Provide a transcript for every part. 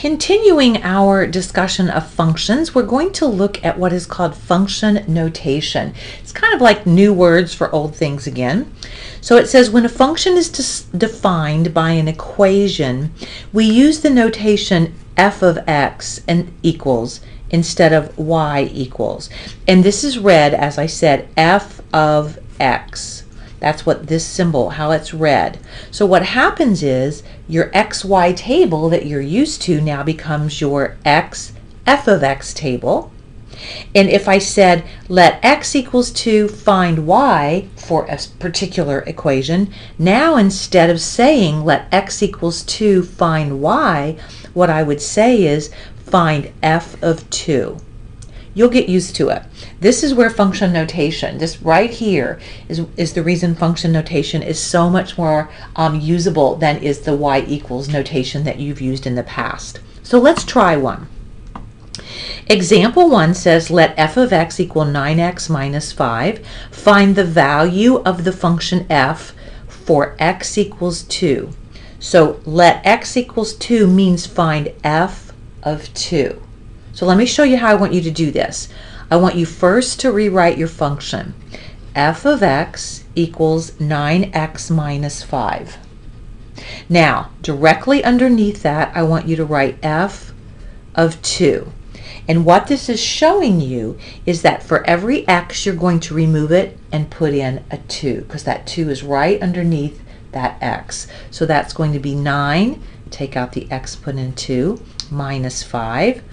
Continuing our discussion of functions, we're going to look at what is called function notation. It's kind of like new words for old things again. So it says when a function is defined by an equation, we use the notation f of x and equals instead of y equals. And this is read, as I said, f of x. That's what this symbol, how it's read. So what happens is your XY table that you're used to now becomes your f of x table. And if I said let x equals 2 find y for a particular equation, now instead of saying let x equals 2 find y, what I would say is find f of 2. You'll get used to it. This is where function notation, this right here, is the reason function notation is so much more usable than is the y equals notation that you've used in the past. So let's try one. Example 1 says let f of x equal 9x minus 5. Find the value of the function f for x equals 2. So let x equals 2 means find f of 2. So let me show you how I want you to do this. I want you first to rewrite your function. F of x equals 9x minus 5. Now, directly underneath that, I want you to write f of 2. And what this is showing you is that for every x, you're going to remove it and put in a 2, because that 2 is right underneath that x. So that's going to be 9, take out the x, put in 2, minus 5,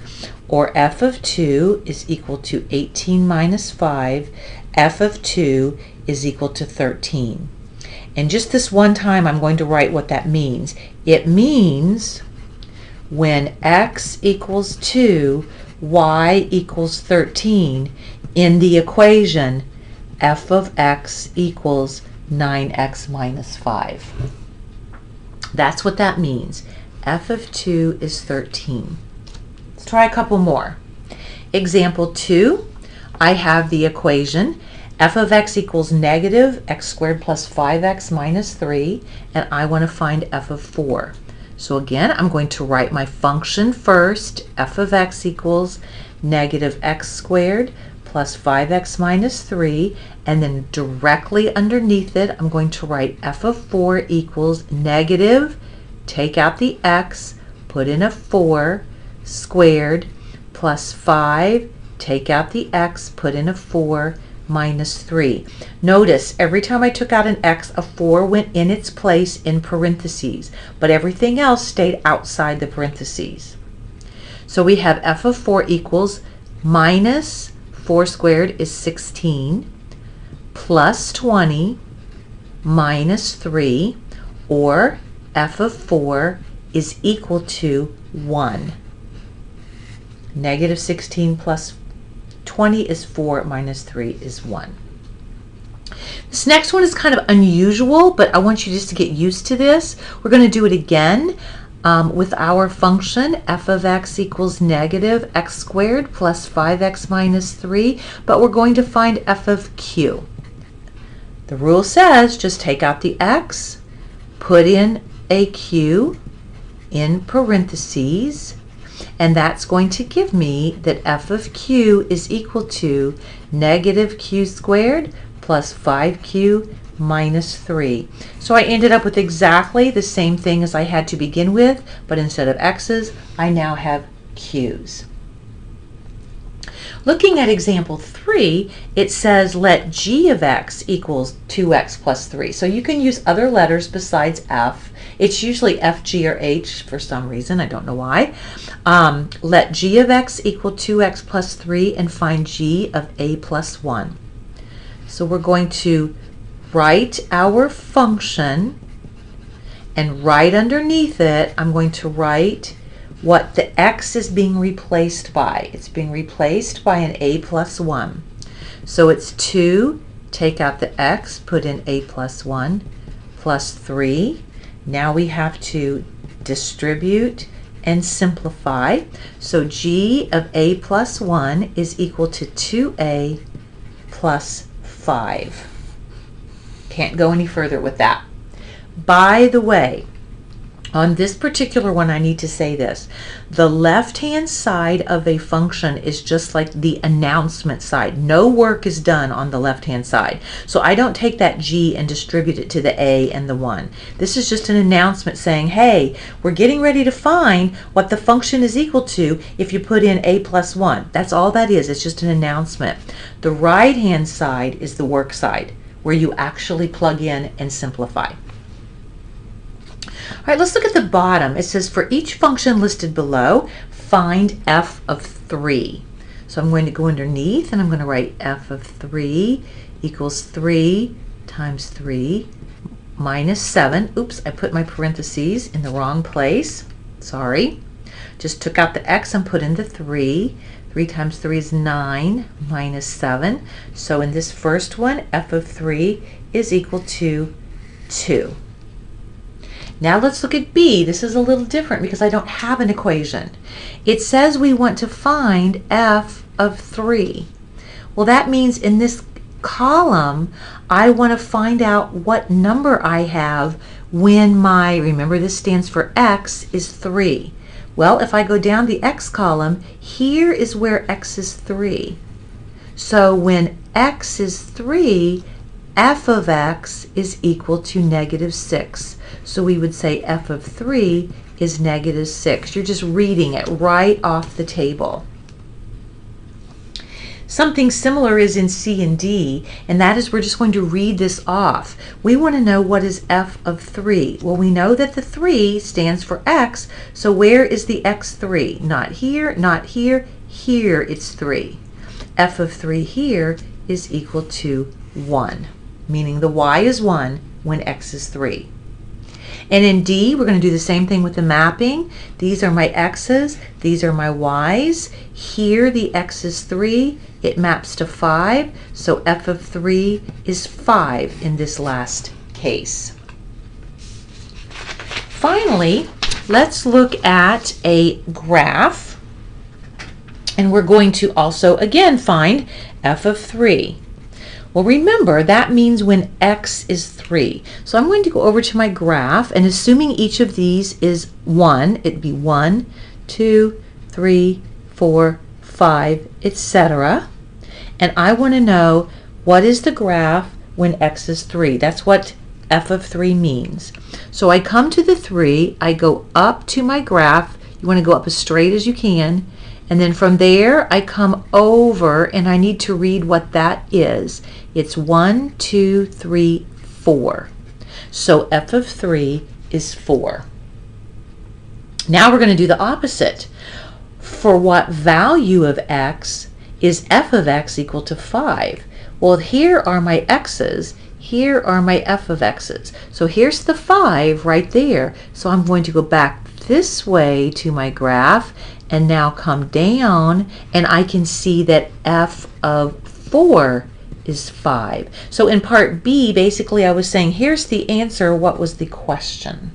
or f of 2 is equal to 18 minus 5. F of 2 is equal to 13. And just this one time, I'm going to write what that means. It means when x equals 2, y equals 13, in the equation, f of x equals 9x minus 5. That's what that means. F of 2 is 13. Let's try a couple more. Example 2, I have the equation f of x equals negative x squared plus 5x minus 3, and I want to find f of 4. So again, I'm going to write my function first. F of x equals negative x squared plus 5x minus 3, and then directly underneath it, I'm going to write f of 4 equals negative, take out the x, put in a 4, squared, plus 5, take out the x, put in a 4, minus 3. Notice, every time I took out an x, a 4 went in its place in parentheses, but everything else stayed outside the parentheses. So we have f of 4 equals minus 4 squared is 16, plus 20, minus 3, or f of 4 is equal to 1. Negative 16 plus 20 is 4, minus 3 is 1. This next one is kind of unusual, but I want you just to get used to this. We're going to do it again with our function f of x equals negative x squared plus 5x minus 3, but we're going to find f of q. The rule says just take out the x, put in a q in parentheses, and that's going to give me that f of q is equal to negative q squared plus 5q minus 3. So I ended up with exactly the same thing as I had to begin with, but instead of x's, I now have q's. Looking at example 3, it says let g of x equals 2x plus 3. So you can use other letters besides f. It's usually f, g, or h for some reason. I don't know why. Let g of x equal 2x plus 3 and find g of a plus 1. So we're going to write our function, and right underneath it, I'm going to write what the x is being replaced by. It's being replaced by an a plus 1. So it's 2, take out the x, put in a plus 1, plus 3. Now we have to distribute and simplify. So g of a plus 1 is equal to 2a plus 5. Can't go any further with that. By the way, On this particular one, I need to say this. The left-hand side of a function is just like the announcement side. No work is done on the left-hand side. So I don't take that G and distribute it to the A and the 1. This is just an announcement saying, hey, we're getting ready to find what the function is equal to if you put in A plus 1. That's all that is. It's just an announcement. The right-hand side is the work side, where you actually plug in and simplify. All right, let's look at the bottom. It says for each function listed below, find f of 3. So I'm going to go underneath and I'm going to write f of 3 equals 3 times 3 minus 7. Oops, I put my parentheses in the wrong place. Sorry. Just took out the x and put in the 3. 3 times 3 is 9 minus 7. So in this first one, f of 3 is equal to 2. Now let's look at B. This is a little different because I don't have an equation. It says we want to find f of 3. Well, that means in this column, I want to find out what number I have when my, remember this stands for x, is 3. Well, if I go down the x column, here is where x is 3. So when x is 3, f of x is equal to negative 6. So we would say f of 3 is negative 6. You're just reading it right off the table. Something similar is in C and D, and that is we're just going to read this off. We want to know what is f of 3. Well, we know that the 3 stands for x, so where is the x3? Not here, not here, here it's 3. F of 3 here is equal to 1, meaning the y is 1 when x is 3. And in D, we're going to do the same thing with the mapping. These are my x's, these are my y's. Here the x is 3, it maps to 5, so f of 3 is 5 in this last case. Finally, let's look at a graph, and we're going to also again find f of 3. Well, remember, that means when x is 3. So I'm going to go over to my graph, and assuming each of these is 1, it'd be 1, 2, 3, 4, 5, etc. And I want to know what is the graph when x is 3. That's what f of 3 means. So I come to the 3, I go up to my graph. You want to go up as straight as you can. And then from there, I come over, and I need to read what that is. It's 1, 2, 3, 4. So f of 3 is 4. Now we're going to do the opposite. For what value of x is f of x equal to 5? Well, here are my x's. Here are my f of x's. So here's the 5 right there. So I'm going to go back this way to my graph and now come down, and I can see that f of 4 is 5. So in part B, basically I was saying, here's the answer. What was the question?